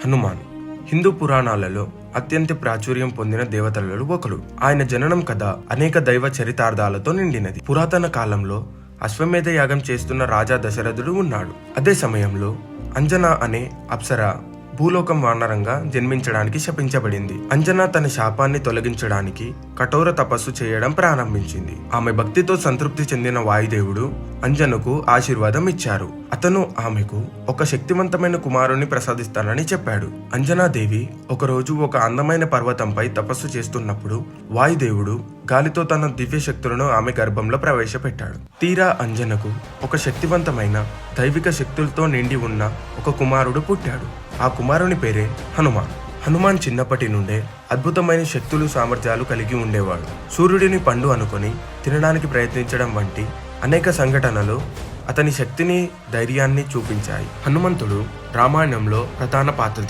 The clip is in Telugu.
హనుమాన్ హిందూ పురాణాలలో అత్యంత ప్రాచుర్యం పొందిన దేవతలలో ఒకరు. ఆయన జననం కథ అనేక దైవ చరితార్థాలతో నిండినది. పురాతన కాలంలో అశ్వమేధ యాగం చేస్తున్న రాజా దశరథుడు ఉన్నాడు. అదే సమయంలో అంజనా అనే అప్సర భూలోకం వానరంగా జన్మించడానికి శపించబడింది. అంజనా తన శాపాన్ని తొలగించడానికి కఠోర తపస్సు చేయడం ప్రారంభించింది. ఆమె భక్తితో సంతృప్తి చెందిన వాయుదేవుడు అంజనకు ఆశీర్వాదం ఇచ్చారు. అతను ఆమెకు ఒక శక్తివంతమైన కుమారుణ్ణి ప్రసాదిస్తానని చెప్పాడు. అంజనాదేవి ఒకరోజు ఒక అందమైన పర్వతంపై తపస్సు చేస్తున్నప్పుడు వాయుదేవుడు గాలితో తన దివ్య శక్తులను ఆమె గర్భంలో ప్రవేశపెట్టాడు. తీరా అంజనకు ఒక శక్తివంతమైన దైవిక శక్తులతో నిండి ఉన్న ఒక కుమారుడు పుట్టాడు. ఆ కుమారుని పేరే హనుమాన్. హనుమాన్ చిన్నప్పటి నుండే అద్భుతమైన శక్తులు సామర్థ్యాలు కలిగి ఉండేవాడు. సూర్యుడిని పండు అనుకొని తినడానికి ప్రయత్నించడం వంటి అనేక సంఘటనలు అతని శక్తిని ధైర్యాన్ని చూపించాయి. హనుమంతుడు రామాయణంలో ప్రధాన పాత్ర